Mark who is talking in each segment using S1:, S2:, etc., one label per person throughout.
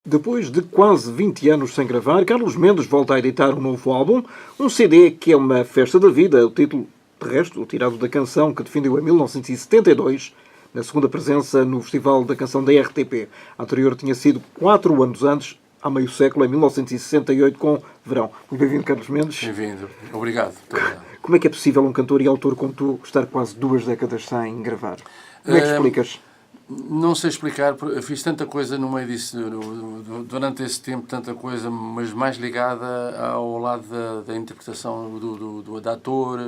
S1: Depois de quase 20 anos sem gravar, Carlos Mendes volta a editar um novo álbum, um CD que é uma festa da vida. O título, de resto, tirado da canção que defendeu em 1972, na segunda presença no Festival da Canção da RTP. A anterior tinha sido 4 anos antes, há meio século, em 1968, com Verão. Muito bem-vindo, Carlos Mendes.
S2: Bem-vindo. Obrigado.
S1: Como é que é possível um cantor e autor como tu estar quase 2 décadas sem gravar? Como é que explicas?
S2: Não sei explicar, eu fiz tanta coisa no meio disso, durante esse tempo, tanta coisa, mas mais ligada ao lado da interpretação do ator.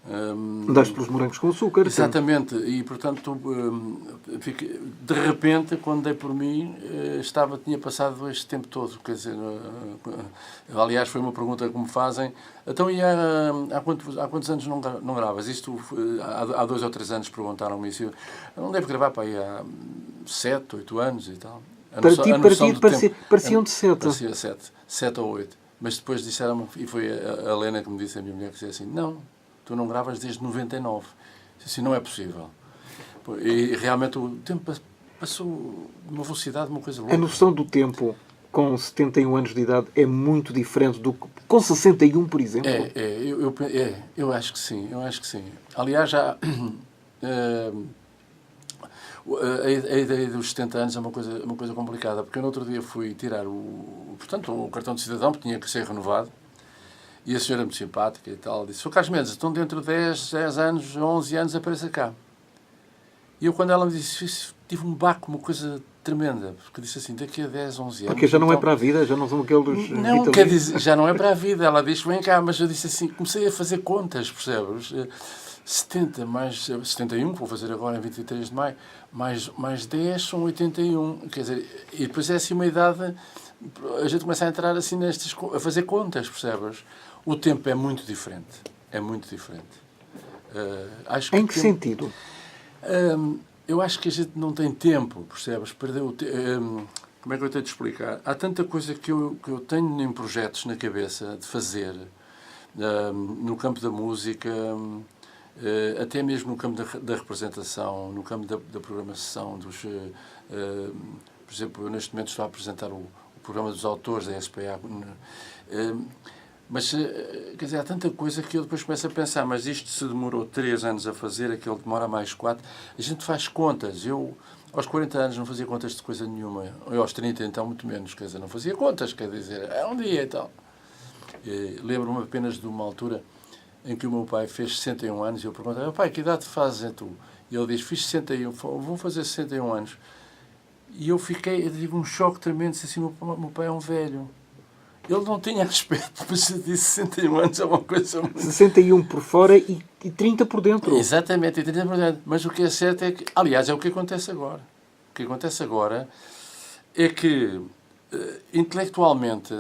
S1: Andaste pelos morangos com açúcar.
S2: Exatamente, e portanto, de repente, quando dei por mim, tinha passado este tempo todo. Quer dizer, aliás, foi uma pergunta que me fazem. Então, e há quantos anos não gravas? Isto, há 2 ou 3 anos perguntaram-me isso. Eu não devo gravar para aí há 7, 8 anos e tal.
S1: Para ti pareciam de 7.
S2: Parecia 7 ou 8. Mas depois disseram-me, e foi a Helena que me disse, a minha mulher, que disse assim, não, tu não gravas desde 99. Assim, não é possível. E realmente o tempo passou de uma velocidade, uma coisa louca.
S1: A noção do tempo com 71 anos de idade é muito diferente do que com 61, por exemplo?
S2: Eu acho que sim, Aliás, já... a ideia dos 70 anos é uma coisa complicada, porque eu no outro dia fui tirar o cartão de cidadão, porque tinha que ser renovado, e a senhora muito simpática e tal, disse, Carlos Mendes, então dentro de 10 anos, 11 anos, apareça cá. E eu, quando ela me disse isso, tive um baco, uma coisa tremenda, porque disse assim, daqui a 10, 11 anos...
S1: Porque já não é para a vida, já não são aqueles...
S2: Não, quer dizer, já não é para a vida. Ela diz, vem cá, mas eu disse assim, comecei a fazer contas, percebes? 70 mais 71, que vou fazer agora em 23 de maio, mais 10 são 81. Quer dizer, e depois é assim uma idade... A gente começa a entrar assim a fazer contas, percebes? O tempo é muito diferente. É muito diferente.
S1: Em que sentido?
S2: Eu acho que a gente não tem tempo, percebes? Perdeu o tempo. Como é que eu tenho de explicar? Há tanta coisa que eu tenho em projetos na cabeça de fazer, no campo da música, até mesmo no campo da representação, no campo da programação, por exemplo, eu neste momento estou a apresentar o programa dos autores da SPA. Mas, quer dizer, há tanta coisa que eu depois começo a pensar, mas isto se demorou 3 anos a fazer, aquele demora mais 4. A gente faz contas. Eu, aos 40 anos, não fazia contas de coisa nenhuma. Eu, aos 30, então, muito menos. Quer dizer, não fazia contas, quer dizer, é um dia e tal. Lembro-me apenas de uma altura em que o meu pai fez 61 anos e eu perguntei, pai, que idade fazes tu? E ele diz, fiz 61, vou fazer 61 anos. E eu tive um choque tremendo, disse assim, meu pai é um velho. Ele não tinha aspecto, mas eu disse 61 anos é uma coisa muito...
S1: 61 por fora e 30 por dentro.
S2: Exatamente, e 30 por dentro. Mas o que é certo é que... Aliás, é o que acontece agora. O que acontece agora é que, intelectualmente,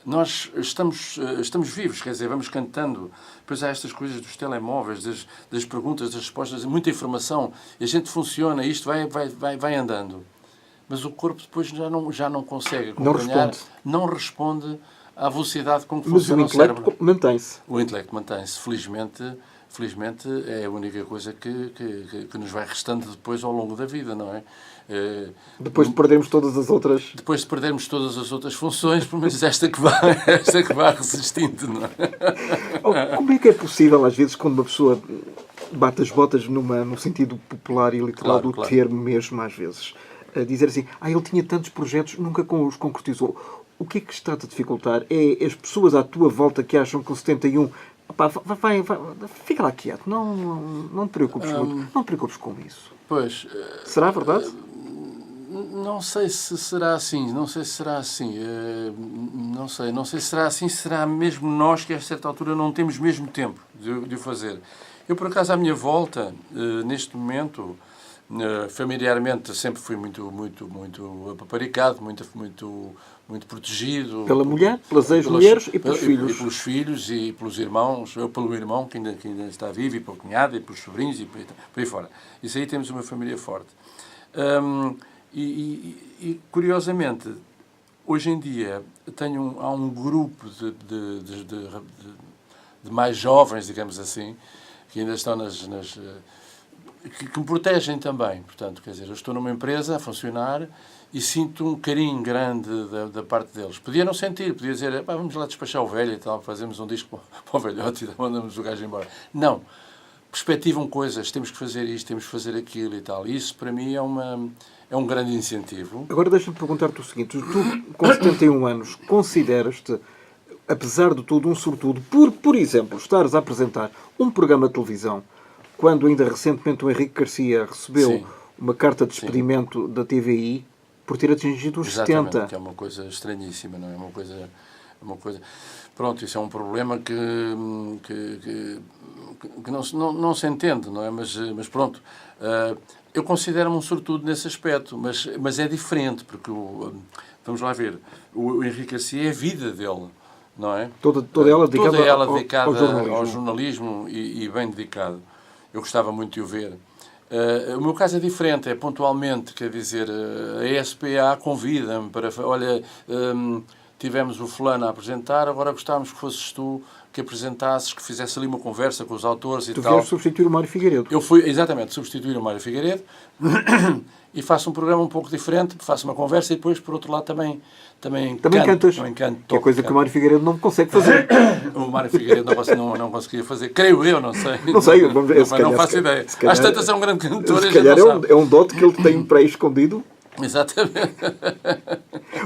S2: nós estamos vivos, quer dizer, vamos cantando. Depois há estas coisas dos telemóveis, das perguntas, das respostas, muita informação. E a gente funciona, isto vai andando. Mas o corpo depois já não consegue acompanhar, não responde à velocidade com que funciona o cérebro.
S1: Mas o intelecto mantém-se.
S2: O intelecto mantém-se. Felizmente é a única coisa que nos vai restando depois ao longo da vida, não é?
S1: Depois de perdermos todas as outras...
S2: Depois de perdermos todas as outras funções, pelo menos esta que vai resistindo, não é?
S1: Como é que é possível, às vezes, quando uma pessoa bate as botas no sentido popular e literal do termo mesmo, às vezes... a dizer assim, ele tinha tantos projetos, nunca os concretizou. O que é que está a dificultar? É as pessoas à tua volta que acham que com 71, fica lá quieto, não te preocupes muito, não te preocupes com isso.
S2: Pois.
S1: Será verdade?
S2: Não sei se será assim, não sei se será assim, não sei se será assim, será mesmo nós que a certa altura não temos mesmo tempo de o fazer. Eu, por acaso, à minha volta, neste momento, familiarmente sempre fui muito apaparicado, muito protegido.
S1: Pela mulher, pelas ex-mulheres e pelos filhos.
S2: E pelos filhos e pelos irmãos, eu pelo irmão que ainda está vivo, e pela cunhada, e pelos sobrinhos, e por aí fora. Isso aí temos uma família forte. E curiosamente, hoje em dia há um grupo de mais jovens, digamos assim, que ainda estão que me protegem também. Portanto, quer dizer, eu estou numa empresa a funcionar e sinto um carinho grande da parte deles. Podia não sentir, podia dizer, vamos lá despachar o velho e tal, fazemos um disco para o velhote e mandamos o gajo embora. Não. Perspectivam coisas, temos que fazer isto, temos que fazer aquilo e tal. Isso, para mim, é um grande incentivo.
S1: Agora deixa-me perguntar-te o seguinte. Tu, com 71 anos, consideras-te, apesar de tudo, um sortudo por exemplo, estares a apresentar um programa de televisão quando ainda recentemente o Henrique Garcia recebeu
S2: Sim.
S1: uma carta de despedimento da TVI por ter atingido os
S2: Exatamente,
S1: 70.
S2: que é uma coisa estranhíssima, não é? Uma coisa... Pronto, isso é um problema que não se entende, não é? Mas pronto, eu considero-me um sortudo nesse aspecto, mas é diferente, porque, vamos lá ver, o Henrique Garcia é a vida dele, não é?
S1: Toda ela dedicada,
S2: ao jornalismo e bem dedicado. Eu gostava muito de o ver. O meu caso é diferente, é pontualmente, quer dizer, a SPA convida-me para... Olha, tivemos o fulano a apresentar, agora gostávamos que fosses tu que apresentasses, que fizesse ali uma conversa com os autores e tal.
S1: Tu vieste substituir o Mário Figueiredo.
S2: Eu fui, exatamente, substituir o Mário Figueiredo e faço um programa um pouco diferente, faço uma conversa e depois, por outro lado, também
S1: cantas.
S2: Também canto,
S1: que é coisa que o Mário Figueiredo não consegue fazer.
S2: O Mário Figueiredo não conseguia fazer. Creio eu, não sei.
S1: Não sei, vamos ver.
S2: Não faço ideia. Às tantas é um grande cantor.
S1: Se calhar é um dote que ele tem pré-escondido.
S2: Exatamente.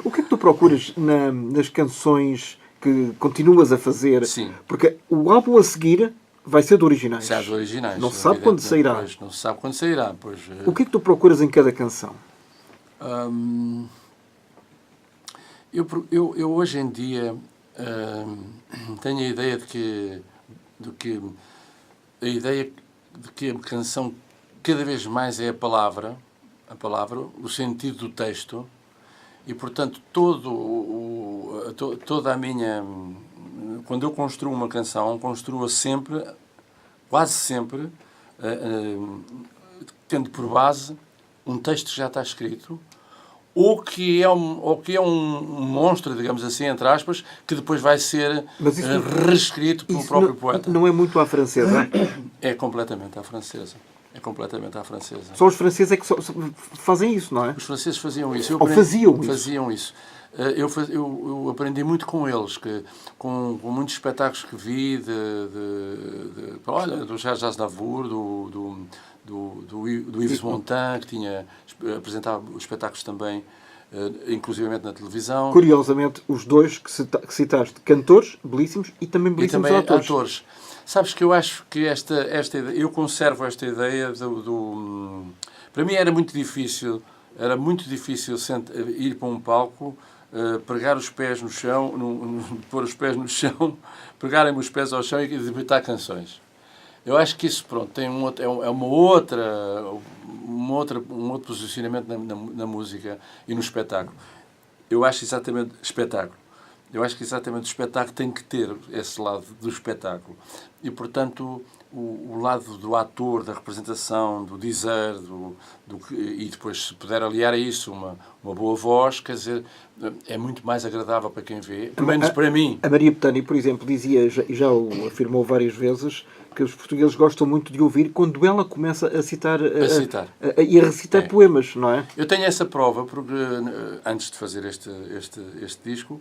S1: O que é que tu procuras nas canções que continuas a fazer?
S2: Sim.
S1: Porque o álbum a seguir vai ser de originais.
S2: Se há de originais.
S1: Não se sabe quando sairá.
S2: Pois, não se sabe quando sairá. Pois,
S1: o que é que tu procuras em cada canção?
S2: Eu hoje em dia tenho a ideia de que a canção cada vez mais é a palavra, o sentido do texto, e portanto toda a minha... Quando eu construo uma canção, construo-a sempre, quase sempre, tendo por base um texto que já está escrito, ou que é um monstro, digamos assim, entre aspas, que depois vai ser reescrito pelo próprio poeta.
S1: Não é muito à francesa?
S2: É completamente à francesa.
S1: Só os franceses é que fazem isso, não é?
S2: Os franceses faziam isso. Faziam isso. Eu aprendi muito com eles, com muitos espetáculos que vi do Charles Aznavour, do Yves Montand, que apresentava os espetáculos também, inclusivamente na televisão.
S1: Curiosamente, os dois que citaste, cantores belíssimos e também belíssimos atores.
S2: Sabes que eu acho que eu conservo esta ideia para mim era muito difícil ir para um palco, pregar os pés no chão, pôr os pés no chão, pregarem-me os pés ao chão e debitar canções. Eu acho que isso, pronto, tem um outro posicionamento na música e no espetáculo. Eu acho exatamente o espetáculo tem que ter esse lado do espetáculo. E, portanto, o lado do ator, da representação, do dizer, e depois, se puder aliar a isso uma boa voz, quer dizer, é muito mais agradável para quem vê, pelo menos para mim.
S1: A Maria Bethânia, por exemplo, dizia, e já o afirmou várias vezes, que os portugueses gostam muito de ouvir quando ela começa a citar e a recitar poemas, não é?
S2: Eu tenho essa prova, porque antes de fazer este disco,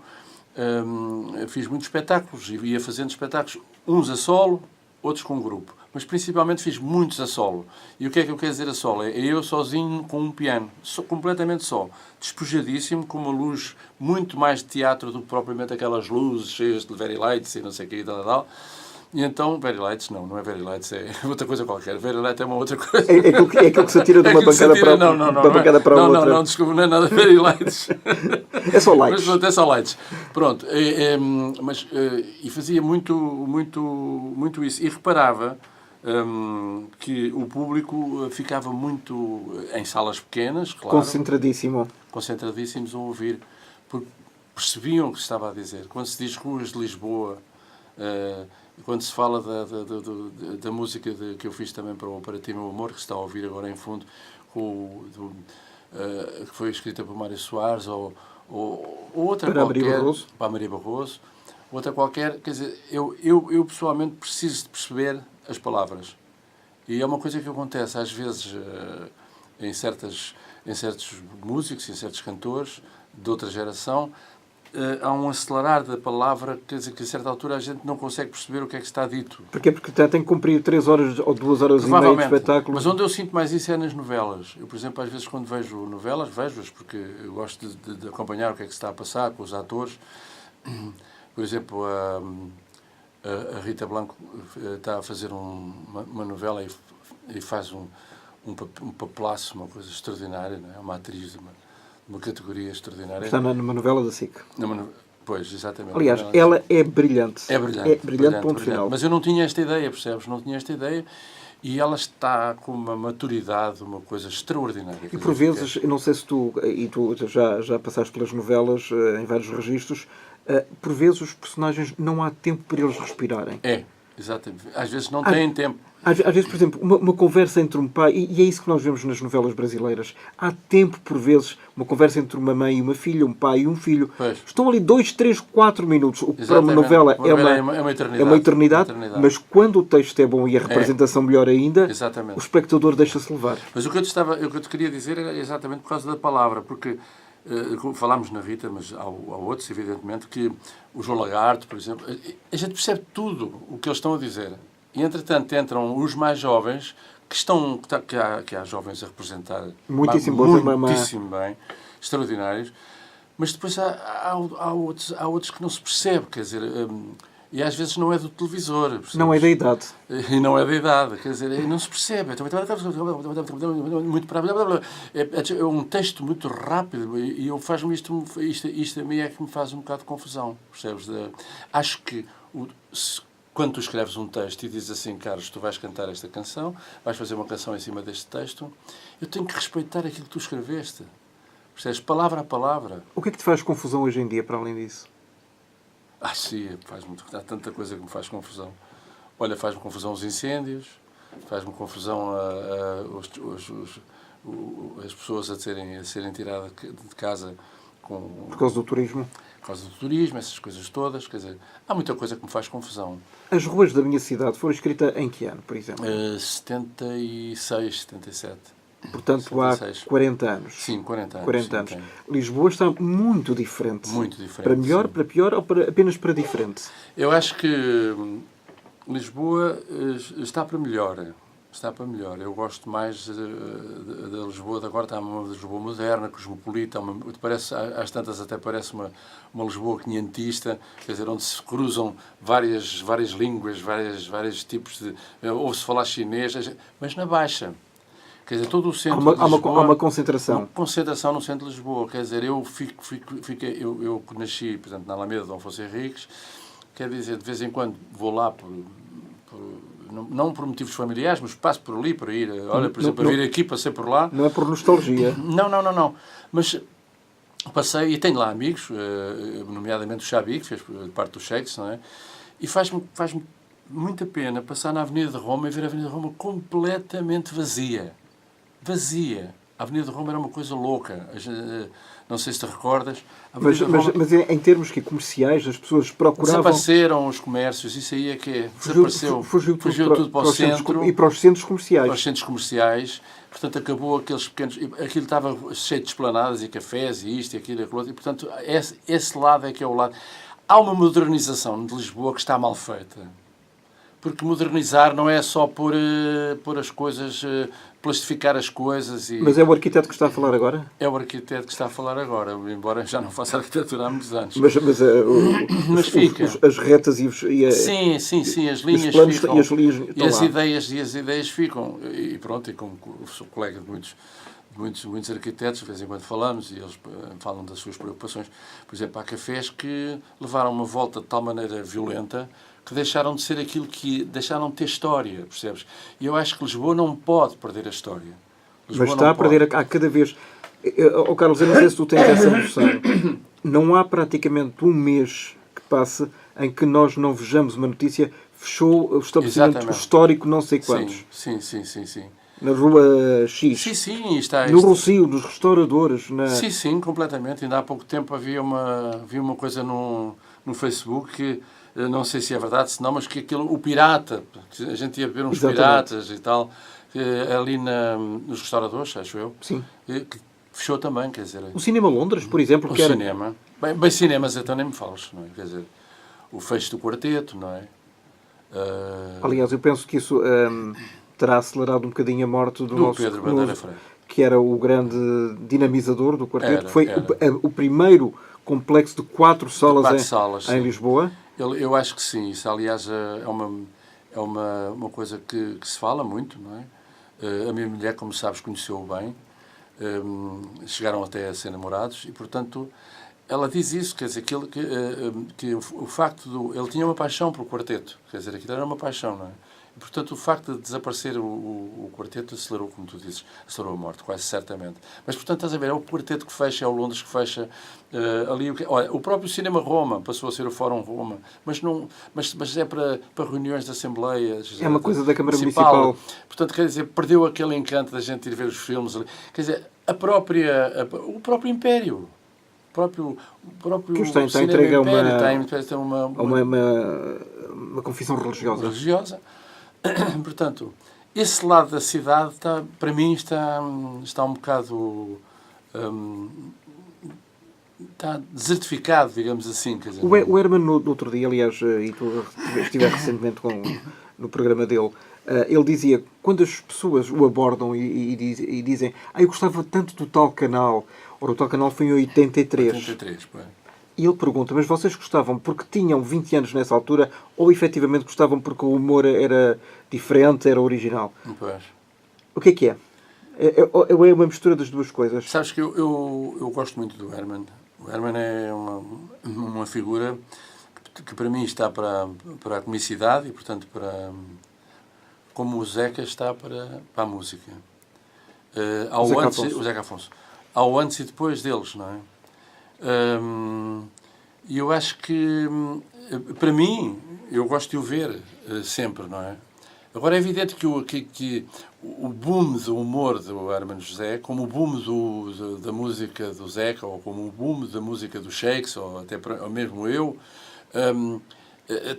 S2: fiz muitos espetáculos, e ia fazendo espetáculos, uns a solo, outros com um grupo. Mas principalmente fiz muitos a solo. E o que é que eu quero dizer a solo? É eu sozinho com um piano, completamente só, despojadíssimo, com uma luz muito mais de teatro do que propriamente aquelas luzes cheias de very lights e não sei o que e tal. E então, very lights, não é very lights, é outra coisa qualquer. Very light é uma outra coisa.
S1: É aquilo que se atira de uma bancada para outra.
S2: Não, desculpa, não é nada very lights.
S1: É só lights.
S2: Mas é só lights. Pronto, e fazia muito isso. E reparava que o público ficava muito em salas pequenas, claro. Concentradíssimos a ouvir, porque percebiam o que estava a dizer. Quando se diz ruas de Lisboa, quando se fala da música que eu fiz também para Ti Meu Amor, que se está a ouvir agora em fundo, que foi escrita por Mário Soares, ou outra
S1: para
S2: qualquer, para a Maria Barroso, outra qualquer, quer dizer, eu pessoalmente preciso de perceber as palavras. E é uma coisa que acontece às vezes em certos músicos, em certos cantores de outra geração, há um acelerar da palavra, quer dizer que a certa altura a gente não consegue perceber o que é que está dito.
S1: Porquê? Porque tem que cumprir 3 horas ou 2 horas e meia de espetáculo.
S2: Mas onde eu sinto mais isso é nas novelas. Eu, por exemplo, às vezes quando vejo novelas, vejo-as porque eu gosto de acompanhar o que é que se está a passar com os atores. Por exemplo, a Rita Blanco está a fazer uma novela e faz um papelaço, uma coisa extraordinária, não é? Uma atriz de uma categoria extraordinária.
S1: Está numa novela da SIC.
S2: Pois, exatamente.
S1: Aliás, ela é brilhante.
S2: É brilhante,
S1: ponto final.
S2: Mas eu não tinha esta ideia, percebes? Não tinha esta ideia e ela está com uma maturidade, uma coisa extraordinária.
S1: E por vezes, eu não sei se tu já passaste pelas novelas em vários registros, por vezes os personagens não há tempo para eles respirarem.
S2: É, exatamente. Às vezes não têm tempo.
S1: Às vezes, por exemplo, uma conversa entre um pai, e é isso que nós vemos nas novelas brasileiras, há tempo, por vezes, uma conversa entre uma mãe e uma filha, um pai e um filho.
S2: Pois.
S1: Estão ali 2, 3, 4 minutos. O que para uma novela é uma eternidade, mas quando o texto é bom e a representação melhor ainda, o espectador deixa-se levar.
S2: Mas o que eu te queria dizer era exatamente por causa da palavra, porque falámos na Rita, mas há outros, evidentemente, que o João Lagarto, por exemplo, a gente percebe tudo o que eles estão a dizer. E, entretanto, entram os mais jovens, que há jovens a representar
S1: muitíssimo
S2: bem, extraordinários, mas depois há outros que não se percebe, quer dizer, e às vezes não é do televisor. Percebes?
S1: Não é da idade.
S2: E não é da idade, quer dizer, não se percebe. É um texto muito rápido e eu faz-me isto a mim é que me faz um bocado de confusão, percebes? Acho que quando tu escreves um texto e dizes assim, Carlos, tu vais cantar esta canção, vais fazer uma canção em cima deste texto, eu tenho que respeitar aquilo que tu escreveste. Percebes? Palavra a palavra.
S1: O que é que te faz confusão hoje em dia, para além disso?
S2: Sim, há tanta coisa que me faz confusão. Olha, faz-me confusão os incêndios, faz-me confusão as pessoas a serem tiradas de casa
S1: por causa do turismo.
S2: Por causa do turismo, essas coisas todas, quer dizer, há muita coisa que me faz confusão.
S1: As ruas da minha cidade foram escritas em que ano, por exemplo?
S2: 76, 77.
S1: Portanto, 76. Há 40 anos.
S2: Sim, 40 anos.
S1: 40 anos. Lisboa está muito diferente.
S2: Muito diferente.
S1: Para melhor, sim. Para pior ou apenas para diferente?
S2: Eu acho que Lisboa está para melhor. Está para melhor. Eu gosto mais da Lisboa de agora, está uma Lisboa moderna, cosmopolita, às tantas até parece uma Lisboa quinhentista, quer dizer, onde se cruzam várias línguas, vários tipos de... Ouve-se falar chinês, mas na Baixa. Quer dizer, todo o centro de Lisboa...
S1: Há uma concentração.
S2: Uma concentração no centro de Lisboa. Quer dizer, eu nasci, portanto, na Alameda de Dom Afonso Henriques, quer dizer, de vez em quando vou lá não por motivos familiares, mas passo por ali para ir. Olha, por exemplo, para vir aqui, passei por lá.
S1: Não é por nostalgia.
S2: Não. Mas passei e tenho lá amigos, nomeadamente o Xabi, que fez parte do Shakes, não é? E faz-me muita pena passar na Avenida de Roma e ver a Avenida de Roma completamente vazia. Vazia. A Avenida de Roma era uma coisa louca. Não sei se te recordas.
S1: Mas em termos comerciais, as pessoas procuravam...
S2: Desapareceram os comércios, isso aí é que é. Desapareceu.
S1: Fugiu tudo para o centro. E para os centros comerciais.
S2: Para os centros comerciais. Portanto, acabou aqueles pequenos... Aquilo estava cheio de esplanadas e cafés e isto e aquilo e aquilo outro. E, portanto, esse lado é que é o lado... Há uma modernização de Lisboa que está mal feita. Porque modernizar não é só pôr as coisas... plastificar as coisas e...
S1: Mas é o arquiteto que está a falar agora?
S2: É o arquiteto que está a falar agora, embora já não faça arquitetura há muitos anos.
S1: Mas fica. As retas e
S2: sim, as linhas ficam. E as ideias ficam. E pronto, e como sou colega de muitos arquitetos, de vez em quando falamos, e eles falam das suas preocupações. Por exemplo, há cafés que levaram uma volta de tal maneira violenta que deixaram de ser aquilo que... deixaram de ter história, percebes? E eu acho que Lisboa não pode perder a história.
S1: Mas está a perder a cada vez... Carlos, eu não sei se tu tens essa noção. Não há praticamente um mês que passe em que nós não vejamos uma notícia, fechou o estabelecimento histórico não sei quantos.
S2: Sim.
S1: Na rua X.
S2: Sim, está...
S1: No Rossio, nos restauradores.
S2: Sim, completamente. Ainda há pouco tempo havia uma coisa no Facebook que não sei se é verdade, se não, mas que o pirata, que a gente ia ver uns
S1: Exatamente.
S2: piratas e tal, ali nos restauradores, acho eu,
S1: Sim.
S2: que fechou também, quer dizer...
S1: O Cinema Londres, por exemplo,
S2: O
S1: que era...
S2: cinema. Bem, cinemas então nem me fales, não é? Quer dizer, o fecho do quarteto, não é?
S1: Aliás, eu penso que isso terá acelerado um bocadinho a morte do nosso
S2: Pedro Bandeira Freire.
S1: que era o grande dinamizador do quarteto, que foi
S2: Era.
S1: o primeiro complexo de 4 salas,
S2: salas,
S1: em Lisboa.
S2: Eu acho que sim. Isso, aliás, é uma coisa que se fala muito, não é? A minha mulher, como sabes, conheceu-o bem. Chegaram até a ser namorados e, portanto, ela diz isso, quer dizer, que o facto ele tinha uma paixão pelo quarteto, quer dizer, aquilo era uma paixão, não é? E, portanto, o facto de desaparecer o quarteto acelerou, como tu dizes, acelerou a morte, quase certamente. Mas, portanto, estás a ver, é o quarteto que fecha, é o Londres que fecha, ali, olha, o próprio Cinema Roma passou a ser o Fórum Roma, mas é para reuniões de assembleias.
S1: É uma coisa da Câmara Municipal.
S2: Portanto, quer dizer, perdeu aquele encanto da gente ir ver os filmes ali. Quer dizer, o próprio Império. O próprio
S1: que está
S2: Cinema
S1: entregue a uma confissão religiosa.
S2: Portanto, esse lado da cidade, para mim, está um bocado... está desertificado, digamos assim. Quer dizer,
S1: o Herman, no outro dia, aliás, e tu estive recentemente no programa dele, ele dizia, quando as pessoas o abordam e dizem eu gostava tanto do tal canal, ora, o tal canal foi em 83.
S2: 83, pois.
S1: E ele pergunta, mas vocês gostavam porque tinham 20 anos nessa altura ou efetivamente gostavam porque o humor era diferente, era original?
S2: Pois.
S1: O que é? É uma mistura das duas coisas.
S2: Sabes que eu gosto muito do Herman. O Herman é uma figura que para mim está para a comicidade e, portanto, como o Zeca está para a música. O Zeca Afonso. Ao antes e depois deles, não é? E eu acho que, para mim, eu gosto de o ver sempre, não é? Agora é evidente que o boom do humor do Hermano José, como o boom da música do Zeca, ou como o boom da música do Shakespeare, ou até mesmo eu,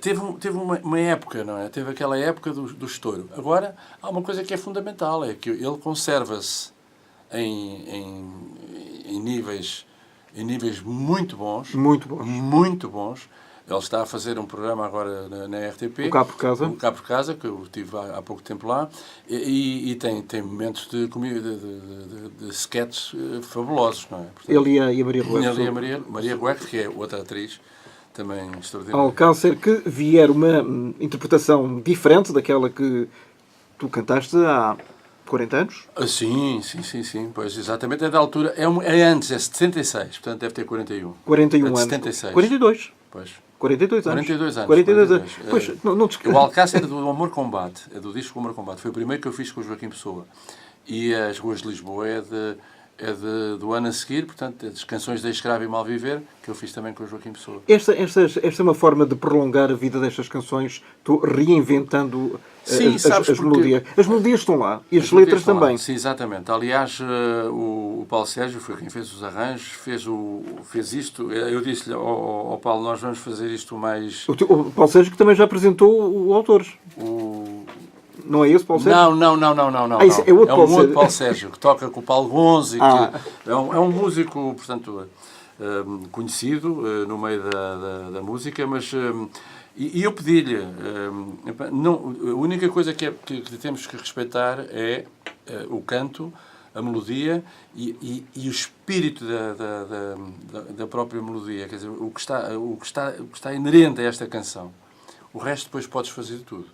S2: teve uma época, não é? Teve aquela época do estouro. Agora, há uma coisa que é fundamental, é que ele conserva-se em níveis muito bons. Muito bons. Ele está a fazer um programa agora na RTP.
S1: O Cá por Casa.
S2: O Cá por Casa, que eu estive há pouco tempo lá. E tem momentos de sketches fabulosos, não é? Portanto,
S1: ele e a Maria Guedes.
S2: Ele e a Maria Guedes, que é outra atriz também extraordinária.
S1: Alcácer, que vier uma interpretação diferente daquela que tu cantaste há 40 anos?
S2: Sim. Pois, exatamente. É da altura. É antes, é 76. Portanto, deve ter 41.
S1: 41
S2: anos.
S1: 76. 42.
S2: Pois.
S1: 42 anos.
S2: 42 anos.
S1: Pois, não te esqueças.
S2: O Alcácer é do Amor Combate. É do disco Amor Combate. Foi o primeiro que eu fiz com o Joaquim Pessoa. E As Ruas de Lisboa do ano a seguir, portanto, das canções da Escravo e Mal Viver, que eu fiz também com o Joaquim Pessoa.
S1: Esta é uma forma de prolongar a vida destas canções, tu reinventando as melodias. As melodias estão lá e as letras também.
S2: Sim, exatamente. Aliás, o Paulo Sérgio foi quem fez os arranjos, fez isto. Eu disse-lhe ao Paulo, nós vamos fazer isto mais...
S1: O Paulo Sérgio que também já apresentou o autor. Não é esse Paulo Sérgio?
S2: Não.
S1: Isso é outro
S2: outro Paulo Sérgio, que toca com o Paulo Gonzo. É um músico, portanto, conhecido no meio da música, mas... E eu pedi-lhe... a única coisa que temos que respeitar é o canto, a melodia e o espírito da própria melodia. Quer dizer, o que está inerente a esta canção. O resto depois podes fazer tudo.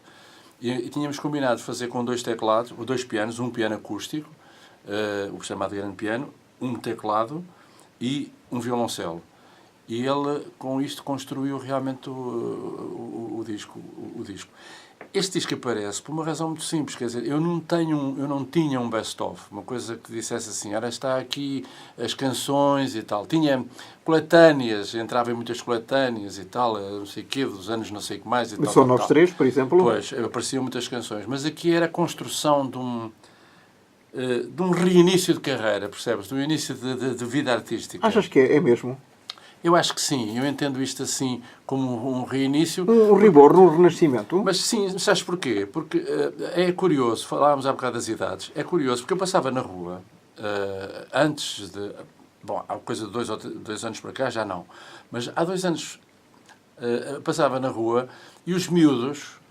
S2: E tínhamos combinado fazer com 2 teclados, ou 2 pianos, um piano acústico, o chamado grande piano, um teclado e um violoncelo. E ele, com isto, construiu realmente o disco. Este disco aparece por uma razão muito simples, quer dizer, eu não tinha um best-of, uma coisa que dissesse assim, ora está aqui as canções e tal. Tinha coletâneas, entrava em muitas coletâneas e tal, não sei o quê, dos anos não sei o que mais e tal.
S1: Só nós três, por exemplo?
S2: Pois, apareciam muitas canções, mas aqui era a construção de um reinício de carreira, percebes? De um início de vida artística.
S1: Achas que é mesmo?
S2: Eu acho que sim, eu entendo isto assim como um reinício.
S1: Um reborn, um renascimento.
S2: Mas sim, sabes porquê? Porque é curioso, falávamos há bocado das idades, é curioso, porque eu passava na rua, antes de... Bom, há coisa de 2 anos para cá, já não. Mas há 2 anos passava na rua e os miúdos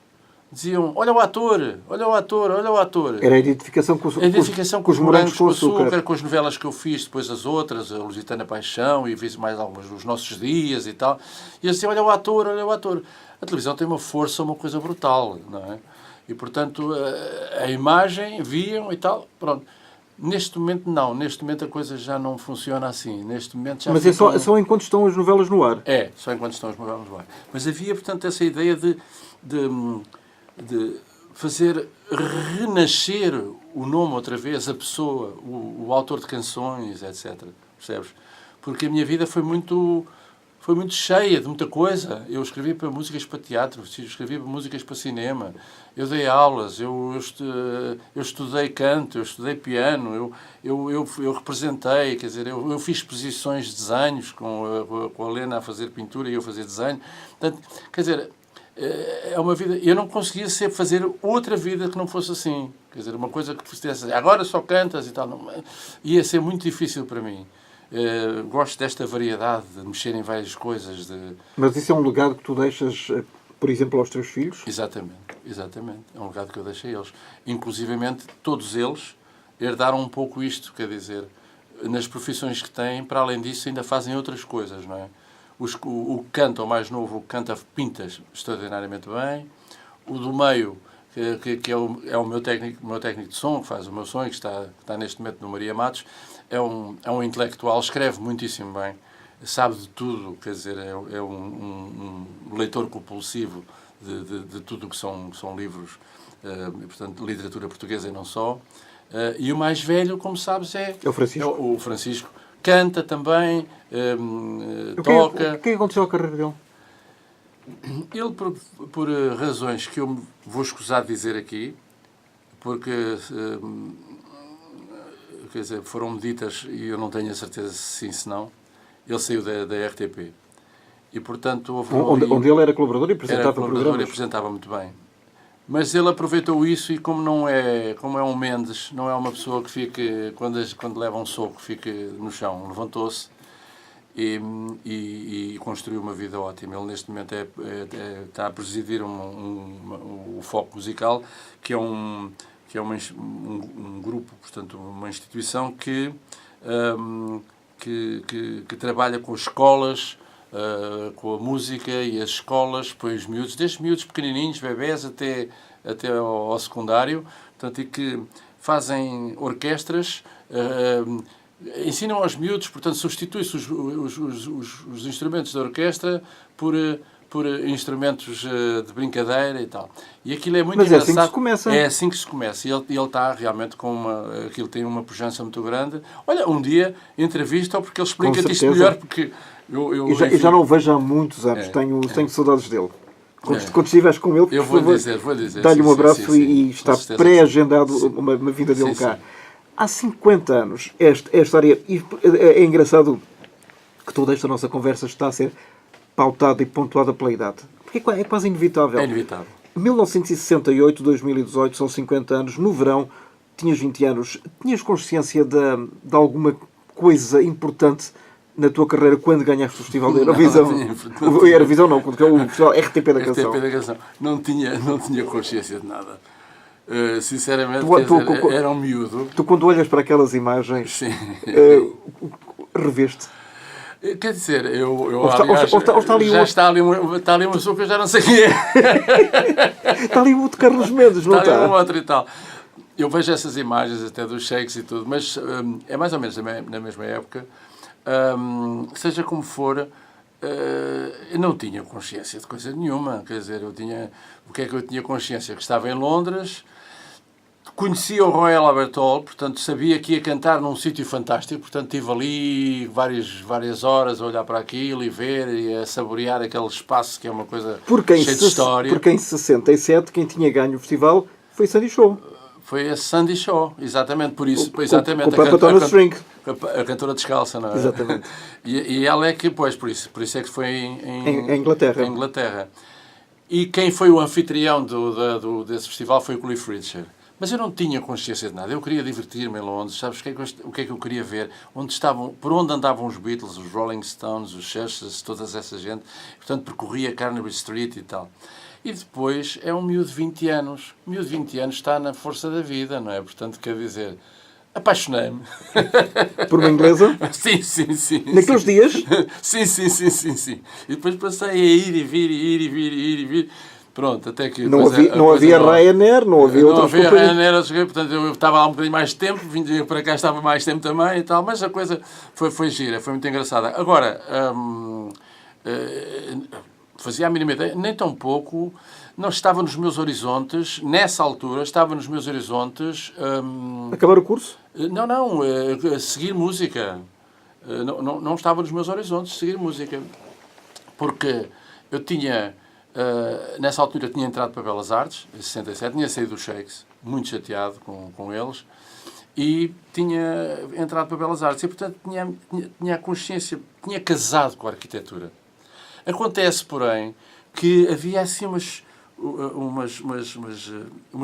S2: diziam: olha o ator, olha o ator, olha o ator.
S1: Era a identificação com
S2: os morangos com açúcar, com as novelas que eu fiz, depois as outras, a Lusitana Paixão, e fiz mais algumas dos Nossos Dias e tal. E assim, olha o ator, olha o ator. A televisão tem uma força, uma coisa brutal, não é? E, portanto, a imagem, viam e tal, pronto. Neste momento, não. Neste momento a coisa já não funciona assim. Neste momento já
S1: Mas é só enquanto estão as novelas no ar.
S2: É, só enquanto estão as novelas no ar. Mas havia, portanto, essa ideia de fazer renascer o nome outra vez, a pessoa, o autor de canções, etc. Percebes? Porque a minha vida foi muito cheia de muita coisa. Eu escrevi para músicas para teatro, escrevi para músicas para cinema, eu dei aulas, eu estudei canto, eu estudei piano, eu representei, quer dizer, eu fiz exposições de desenhos com a Helena a fazer pintura e eu a fazer desenho. Portanto, quer dizer, é uma vida... Eu não conseguia fazer outra vida que não fosse assim. Quer dizer, uma coisa que tu fizesse, agora só cantas e tal. Não, ia ser muito difícil para mim. Gosto desta variedade, de mexer em várias coisas.
S1: Mas isso é um legado que tu deixas, por exemplo, aos teus filhos?
S2: Exatamente. É um legado que eu deixo a eles. Inclusivamente, todos eles herdaram um pouco isto, quer dizer, nas profissões que têm, para além disso, ainda fazem outras coisas, não é? O que canta, o mais novo, o que canta pintas extraordinariamente bem. O do meio, que é o meu técnico de som, que faz o meu som, que está neste momento no Maria Matos, é um intelectual, escreve muitíssimo bem, sabe de tudo, quer dizer, é um leitor compulsivo de tudo o que são livros, portanto, literatura portuguesa e não só. E o mais velho, como sabes, é o Francisco. Canta também, toca.
S1: O que aconteceu à carreira dele?
S2: Ele, por razões que eu me vou escusar de dizer aqui, porque quer dizer, foram-me ditas e eu não tenho a certeza se sim, se não, ele saiu da RTP. E, portanto,
S1: onde ele era colaborador e apresentava programas.
S2: E apresentava muito bem. Mas ele aproveitou isso e como é um Mendes, não é uma pessoa que fique, quando leva um soco, fique no chão. Levantou-se e construiu uma vida ótima. Ele, neste momento, está a presidir o Foco Musical, que é um grupo, portanto, uma instituição que trabalha com escolas, com a música, e as escolas põem os miúdos, desde miúdos pequenininhos, bebés, até ao secundário, portanto, e que fazem orquestras, ensinam aos miúdos, portanto, substitui-se os instrumentos da orquestra por instrumentos de brincadeira e tal. E aquilo é muito engraçado.
S1: Mas é assim que se começa.
S2: É assim que se começa. E ele está realmente aquilo tem uma pujança muito grande. Olha, um dia entrevista-o porque ele explica-te isto melhor, porque eu
S1: já não o vejo há muitos anos. Tenho saudades dele. Quando estiveres com ele,
S2: eu vou dizer.
S1: Dá-lhe um abraço e está pré-agendado uma vinda dele cá. Há 50 anos, esta história... É engraçado que toda esta nossa conversa está a ser pautada e pontuada pela idade. Porque é quase inevitável.
S2: É inevitável.
S1: 1968, 2018, são 50 anos. No verão, tinhas 20 anos. Tinhas consciência de alguma coisa importante na tua carreira quando ganhaste o Festival da Eurovisão? Não, Eurovisão não, porque é o Festival RTP da Canção.
S2: RTP da Canção. Não tinha consciência de nada. Sinceramente, era um miúdo.
S1: Tu, quando olhas para aquelas imagens, reveste.
S2: Quer dizer, está ali uma pessoa que eu já não sei quem é.
S1: Está ali o de Carlos Mendes, não está?
S2: Está ali um outro e tal. Eu vejo essas imagens até dos shakes e tudo, mas é mais ou menos na mesma época. Seja como for, eu não tinha consciência de coisa nenhuma. Quer dizer, o que é que eu tinha consciência? Que estava em Londres, conhecia o Royal Albert Hall, portanto sabia que ia cantar num sítio fantástico, portanto estive ali várias horas a olhar para aquilo e ver e a saborear aquele espaço que é uma coisa cheia de história.
S1: Porque em 67 quem tinha ganho o festival foi Sandy Show.
S2: Foi a Sandy Shaw, exatamente, por isso. Exatamente,
S1: com Peppertone String.
S2: A cantora descalça, não é?
S1: Exatamente.
S2: E ela é que, pois, por isso é que foi
S1: Em Inglaterra.
S2: em Inglaterra. E quem foi o anfitrião desse festival foi o Cliff Richard. Mas eu não tinha consciência de nada. Eu queria divertir-me em Londres. Sabes o que é que eu queria ver? Por onde andavam os Beatles, os Rolling Stones, os Churches, toda essa gente. Portanto, percorria Carnaby Street e tal. E depois é um miúdo de 20 anos. O miúdo de 20 anos está na força da vida, não é? Portanto, quer dizer, apaixonei-me.
S1: Por uma inglesa?
S2: Sim, sim, sim.
S1: Naqueles dias?
S2: Sim. E depois passei a ir e vir. Pronto, até que...
S1: Não havia Ryanair, não havia outras companhias.
S2: Não havia Ryanair, portanto eu estava lá um bocadinho mais tempo, vinha para cá, estava mais tempo também e tal, mas a coisa foi gira, foi muito engraçada. Agora, fazia a mínima ideia, nem tão pouco, não estava nos meus horizontes, nessa altura, estava nos meus horizontes...
S1: Acabar o curso?
S2: Não, seguir música. Não estava nos meus horizontes seguir música. Porque eu tinha... nessa altura tinha entrado para Belas Artes, em 67, tinha saído dos Shakes, muito chateado com eles, e tinha entrado para Belas Artes. E, portanto, tinha a consciência, tinha casado com a arquitetura. Acontece, porém, que havia assim umas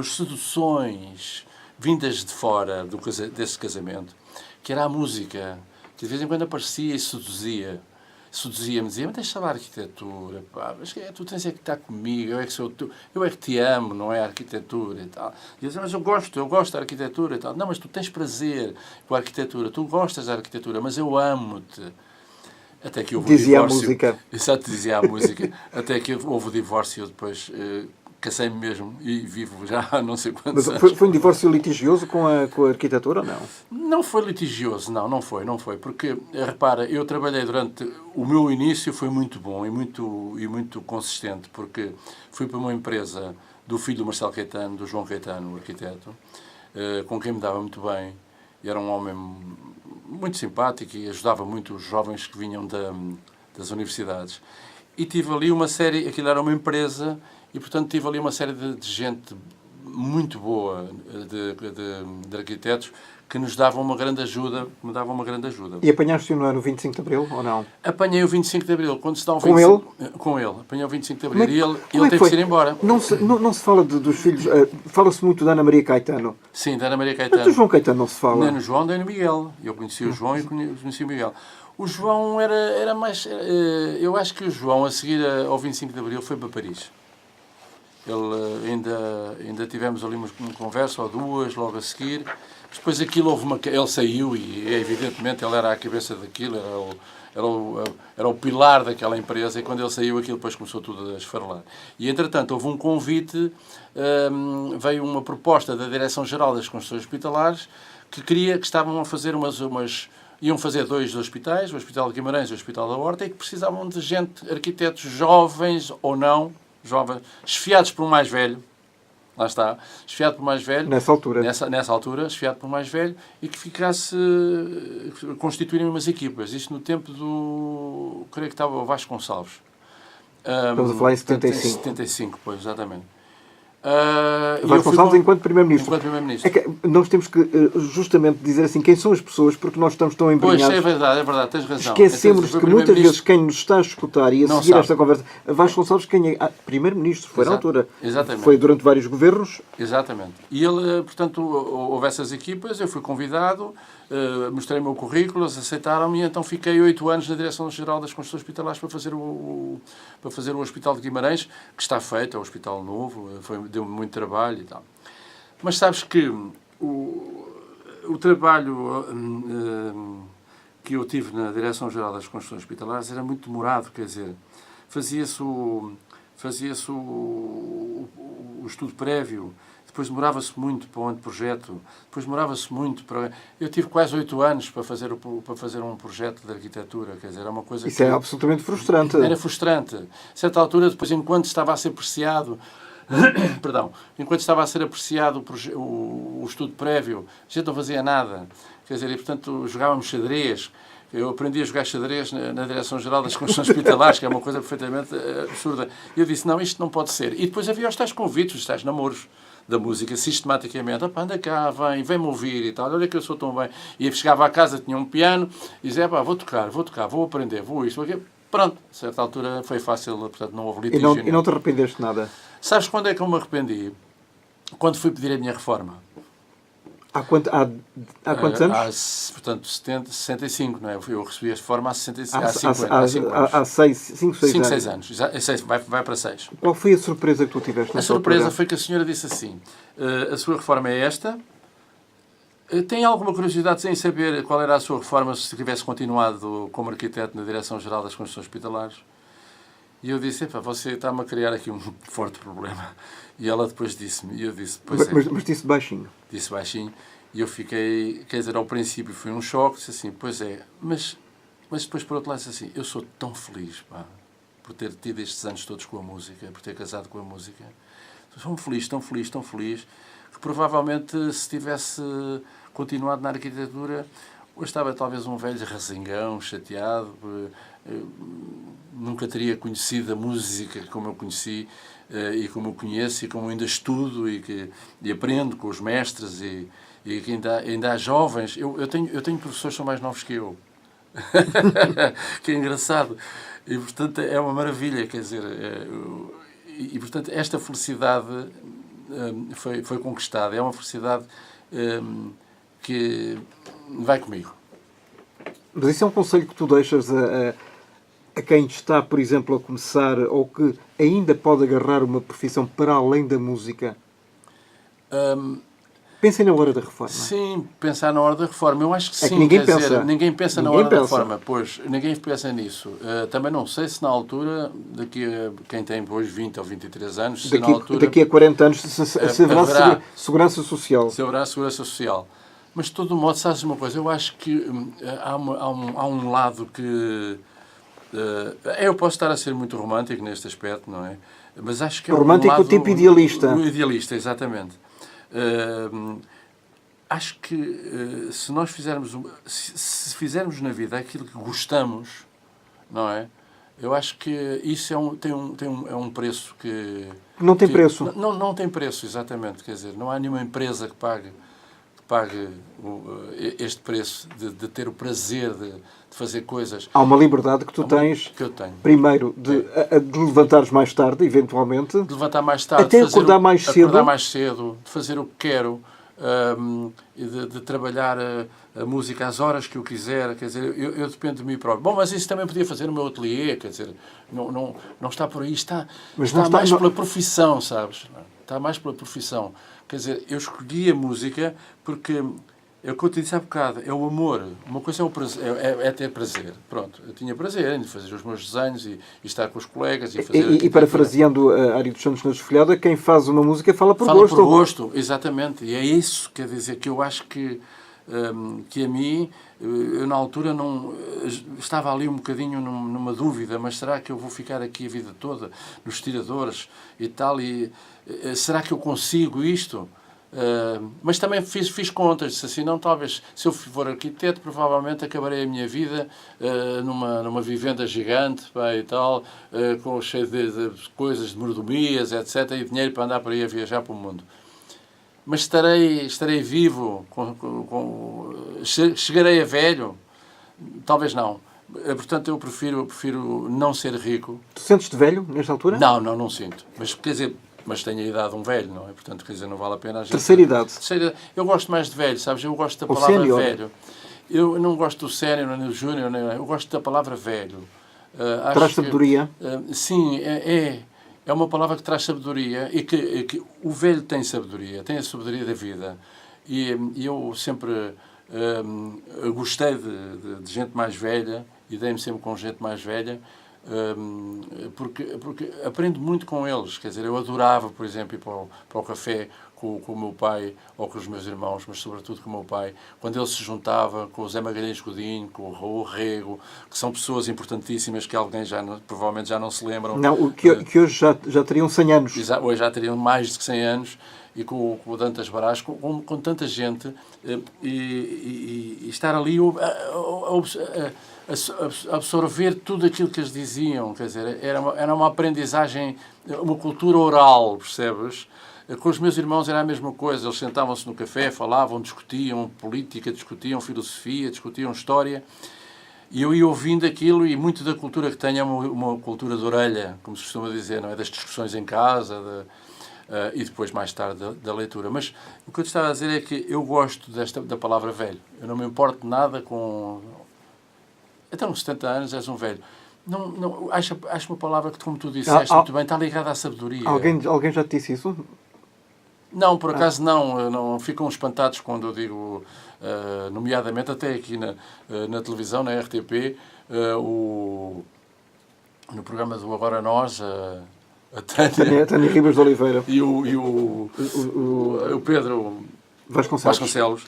S2: seduções vindas de fora desse casamento, que era a música, que de vez em quando aparecia e seduzia-me, dizia, mas deixa lá a arquitetura, pá, mas tu tens é que estar comigo, eu é que te amo, não é a arquitetura e tal. E eu dizia, mas eu gosto da arquitetura e tal. Não, mas tu tens prazer com a arquitetura, tu gostas da arquitetura, mas eu amo-te. Até que houve o divórcio.
S1: Dizia a música.
S2: Exato, dizia a música. Até que houve o divórcio, eu depois casei-me mesmo e vivo já há não sei quantos anos.
S1: Mas foi um divórcio litigioso com a arquitetura ou não?
S2: Não foi litigioso, não foi. Porque, repara, eu trabalhei durante... O meu início foi muito bom e muito consistente, porque fui para uma empresa do filho do Marcelo Caetano, do João Caetano, o arquiteto, com quem me dava muito bem. E era um homem muito simpático e ajudava muito os jovens que vinham das universidades. E tive ali uma série... Aquilo era uma empresa... E, portanto, tive ali uma série de gente muito boa, de arquitetos, que nos davam uma grande ajuda,
S1: E apanhaste-o no 25 de Abril, ou não?
S2: Apanhei o 25 de Abril. Quando se dá o
S1: 25... Com ele?
S2: Com ele. Apanhei o 25 de Abril e ele teve que ir embora.
S1: Não se fala dos filhos... fala-se muito da Ana Maria Caetano.
S2: Sim, da Ana Maria Caetano.
S1: Mas do João Caetano não se fala.
S2: Nem no João, nem no Miguel. Eu conheci o João e conheci o Miguel. O João era mais... eu acho que o João, a seguir ao 25 de Abril, foi para Paris. Ele ainda tivemos ali uma conversa ou duas logo a seguir. Depois aquilo ele saiu e evidentemente ele era a cabeça daquilo, era o pilar daquela empresa, e quando ele saiu aquilo depois começou tudo a esfarelar. E entretanto houve um convite, veio uma proposta da Direção-Geral das Construções Hospitalares que estavam a fazer iam fazer dois hospitais, o Hospital de Guimarães e o Hospital da Horta, e que precisavam de gente, arquitetos jovens ou não, jovens, esfiados por um mais velho, lá está, esfiado por um mais velho.
S1: Nessa altura.
S2: Nessa altura, esfiado por um mais velho, e que constituírem umas equipas. Isto no tempo creio que estava o Vasco Gonçalves.
S1: Estamos a falar em 75.
S2: 75, pois, exatamente.
S1: Vasco Gonçalves enquanto Primeiro-Ministro.
S2: Enquanto Primeiro-Ministro.
S1: É que nós temos que justamente dizer assim quem são as pessoas, porque nós estamos tão empenhados.
S2: Pois, é verdade, tens razão.
S1: Esquecemos que muitas vezes quem nos está a escutar e a seguir esta conversa... Vasco Gonçalves, quem é? Primeiro-Ministro, foi na altura.
S2: Exatamente.
S1: Foi durante vários governos.
S2: Exatamente. E ele, portanto, houve essas equipas, eu fui convidado, mostrei o meu currículo, eles aceitaram-me, e então fiquei 8 anos na Direção-Geral das Construções Hospitalares para fazer o Hospital de Guimarães, que está feito, é um hospital novo, deu-me muito trabalho e tal. Mas sabes que o trabalho que eu tive na Direção-Geral das Construções Hospitalares era muito demorado, quer dizer, fazia-se o estudo prévio, depois demorava-se muito para o anteprojeto, depois demorava-se muito para... Eu tive quase 8 anos para fazer um projeto de arquitetura, quer dizer, era uma coisa
S1: Isso é absolutamente frustrante.
S2: Era frustrante. A certa altura, depois, enquanto estava a ser apreciado... enquanto estava a ser apreciado o estudo prévio, a gente não fazia nada. Quer dizer, e, portanto, jogávamos xadrez. Eu aprendi a jogar xadrez na Direção-Geral das Construções Hospitalares, que é uma coisa perfeitamente absurda. E eu disse, não, isto não pode ser. E depois havia os tais convites, os tais namoros da música, sistematicamente. Opa, anda cá, vem-me ouvir e tal. Olha que eu sou tão bem. E chegava à casa, tinha um piano, e dizia, pá, vou tocar, vou aprender, vou isto, vou aquilo. Pronto, a certa altura foi fácil, portanto não houve litígio.
S1: E não te arrependeste de nada?
S2: Sabes quando é que eu me arrependi? Quando fui pedir a minha reforma.
S1: Há quantos anos?
S2: Portanto, 65, não é? Eu recebi a reforma há 5
S1: 6
S2: anos. Vai para 6.
S1: Qual foi a surpresa que tu tiveste?
S2: A surpresa foi que a senhora disse assim, a sua reforma é esta. Tem alguma curiosidade em saber qual era a sua reforma se tivesse continuado como arquiteto na Direção-Geral das Construções Hospitalares? E eu disse, você está-me a criar aqui um forte problema. E ela depois disse-me, e eu disse, pois é.
S1: Mas disse baixinho.
S2: Disse baixinho. E eu fiquei, quer dizer, ao princípio foi um choque, disse assim, pois é, mas depois por outro lado disse assim, eu sou tão feliz, pá, por ter tido estes anos todos com a música, por ter casado com a música. Sou tão feliz, que provavelmente se tivesse continuado na arquitetura, hoje estava talvez um velho rasingão, chateado, nunca teria conhecido a música como eu conheci e como eu conheço e como ainda estudo e aprendo com os mestres e que ainda há jovens. Eu tenho professores que são mais novos que eu. Que é engraçado. E, portanto, é uma maravilha, quer dizer... E, portanto, esta felicidade foi conquistada. É uma felicidade que vai comigo.
S1: Mas isso é um conselho que tu deixas a quem está, por exemplo, a começar ou que ainda pode agarrar uma profissão para além da música? Pensem na hora da reforma.
S2: Sim, pensar na hora da reforma. Eu acho que sim.
S1: É que ninguém pensa.
S2: Ninguém pensa na hora da reforma. Pois, ninguém pensa nisso. Também não sei se na altura, daqui a quem tem depois 20 ou 23 anos,
S1: daqui a 40 anos se haverá segurança social.
S2: Se haverá segurança social. Mas, de todo modo, sabes uma coisa? Eu acho que há um lado que... eu posso estar a ser muito romântico neste aspecto, não é? Mas acho que é
S1: romântico,
S2: um lado...
S1: tipo idealista.
S2: Idealista, exatamente. Acho que se nós se fizermos na vida aquilo que gostamos, não é? Eu acho que isso é um preço que...
S1: Não tem preço.
S2: Não tem preço, exatamente. Quer dizer, não há nenhuma empresa que pague este preço de ter o prazer de fazer coisas.
S1: Há uma liberdade que tu tens,
S2: que eu tenho.
S1: Primeiro, de levantares mais tarde, eventualmente.
S2: De levantar mais tarde.
S1: Até acordar mais cedo.
S2: De fazer o que quero. De trabalhar a música às horas que eu quiser. Quer dizer, eu dependo de mim próprio. Bom, mas isso também podia fazer no meu ateliê. Quer dizer, não está por aí. Está mais pela profissão, sabes? Está mais pela profissão. Quer dizer, eu escolhi a música porque, é o que eu te disse há bocado, é o amor. Uma coisa é o prazer, é ter prazer. Pronto, eu tinha prazer em fazer os meus desenhos e estar com os colegas e fazer...
S1: E parafraseando a Ari dos Santos na Desfolhada, quem faz uma música fala por gosto.
S2: Fala por gosto, exatamente. E é isso, quer dizer, que eu acho que a mim, eu na altura não estava ali um bocadinho numa dúvida, mas será que eu vou ficar aqui a vida toda nos tiradores e tal, e será que eu consigo isto? Mas também fiz contas, disse assim, não, talvez se eu for arquiteto provavelmente acabarei a minha vida numa vivenda gigante, pá, e tal, cheio de coisas, de mordomias, etc, e dinheiro para andar por aí a viajar pelo mundo. Mas estarei vivo, chegarei a velho? Talvez não. Portanto, eu prefiro não ser rico.
S1: Tu sentes-te velho, nesta altura?
S2: Não sinto. Mas, quer dizer, tenho a idade de um velho, não é? Portanto, quer dizer, não vale a pena a gente...
S1: Terceira idade.
S2: Eu gosto mais de velho, sabes? Eu gosto da palavra velho. Eu não gosto do sénior, nem do júnior, eu gosto da palavra velho.
S1: Traz sabedoria?
S2: Sim, é uma palavra que traz sabedoria e que o velho tem sabedoria, tem a sabedoria da vida. E eu sempre gostei de gente mais velha e dei-me sempre com gente mais velha porque aprendo muito com eles. Quer dizer, eu adorava, por exemplo, ir para o café com o meu pai ou com os meus irmãos, mas sobretudo com o meu pai, quando ele se juntava com o Zé Magalhães Godinho, com o Raul Rego, que são pessoas importantíssimas que alguém provavelmente já não se lembram.
S1: Não, que hoje já teriam 100 anos.
S2: Hoje já teriam mais de 100 anos, e com o Dantas Brás, com tanta gente, e estar ali a absorver tudo aquilo que eles diziam. Quer dizer, era uma aprendizagem, uma cultura oral, percebes? Com os meus irmãos era a mesma coisa. Eles sentavam-se no café, falavam, discutiam política, discutiam filosofia, discutiam história. E eu ia ouvindo aquilo, e muito da cultura que tenho é uma cultura de orelha, como se costuma dizer, não é? Das discussões em casa, e depois, mais tarde, da leitura. Mas o que eu te estava a dizer é que eu gosto da palavra velho. Eu não me importo nada com... Então, 70 anos és um velho. Não, acho uma palavra que, como tu disseste muito bem, está ligada à sabedoria.
S1: Alguém já te disse isso?
S2: Não, por acaso não. Ficam espantados quando eu digo, nomeadamente até aqui na televisão, na RTP, no programa do Agora Nós, a
S1: Tânia Ribas de Oliveira
S2: e o Pedro Vasconcelos.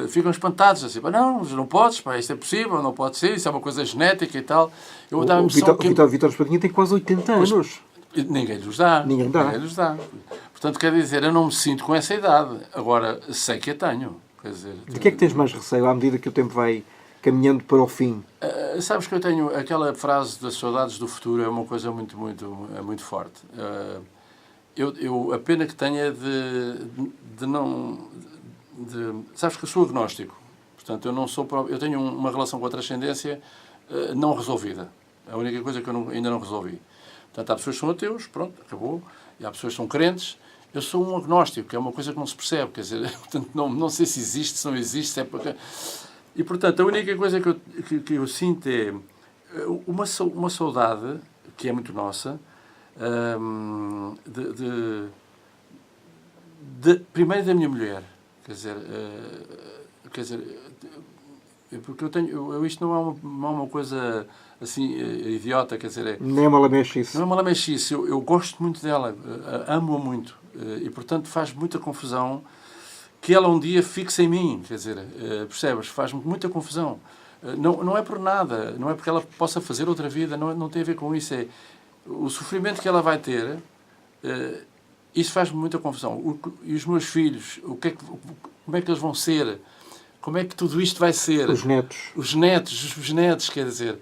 S2: Ficam espantados, assim, não podes, isto é possível, não pode ser, isso é uma coisa genética e tal. Eu dava a impressão que...
S1: O Vítor Espadinha tem quase 80 anos.
S2: Ninguém lhes dá. Ninguém lhes dá. Portanto, quer dizer, eu não me sinto com essa idade. Agora, sei que a tenho. Quer dizer,
S1: de que é que tens mais receio à medida que o tempo vai caminhando para o fim?
S2: Sabes que eu tenho aquela frase das saudades do futuro, é uma coisa muito forte. A pena que tenho é de não... sabes que eu sou agnóstico. Portanto, eu tenho uma relação com a transcendência não resolvida. É a única coisa que eu ainda não resolvi. Portanto, há pessoas que são ateus, pronto, acabou. E há pessoas que são crentes. Eu sou um agnóstico, que é uma coisa que não se percebe. Quer dizer, portanto, não sei se existe, se não existe, se é porque... E, portanto, a única coisa que eu sinto é uma saudade, que é muito nossa, primeiro da minha mulher. Quer dizer, porque isto não é uma coisa assim idiota, quer dizer...
S1: Nem é uma lamechice.
S2: Não é uma lamechice. Eu gosto muito dela, amo-a muito. E, portanto, faz muita confusão que ela um dia fixe em mim, quer dizer, percebes? Faz-me muita confusão. Não é por nada, não é porque ela possa fazer outra vida, não tem a ver com isso. É o sofrimento que ela vai ter, isso faz-me muita confusão. E os meus filhos, como é que eles vão ser? Como é que tudo isto vai ser?
S1: Os netos.
S2: Os netos, quer dizer,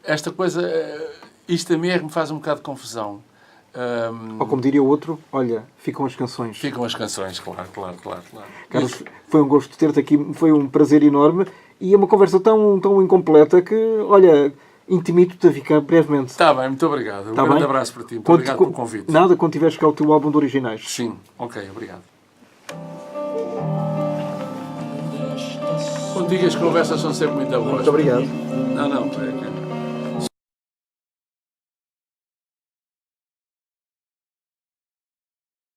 S2: esta coisa, isto a mim me faz um bocado de confusão.
S1: Ou como diria o outro, olha, ficam as canções.
S2: Ficam as canções, claro.
S1: Carlos, foi um gosto ter-te aqui, foi um prazer enorme e é uma conversa tão incompleta que, olha, intimido-te a ficar brevemente.
S2: Está bem, muito obrigado. Um grande abraço para ti. Muito obrigado pelo convite.
S1: Nada, quando tiveres cá o teu álbum de originais.
S2: Sim, ok, obrigado. Quando digas que conversas são sempre muito boas.
S1: Muito obrigado.
S2: Não.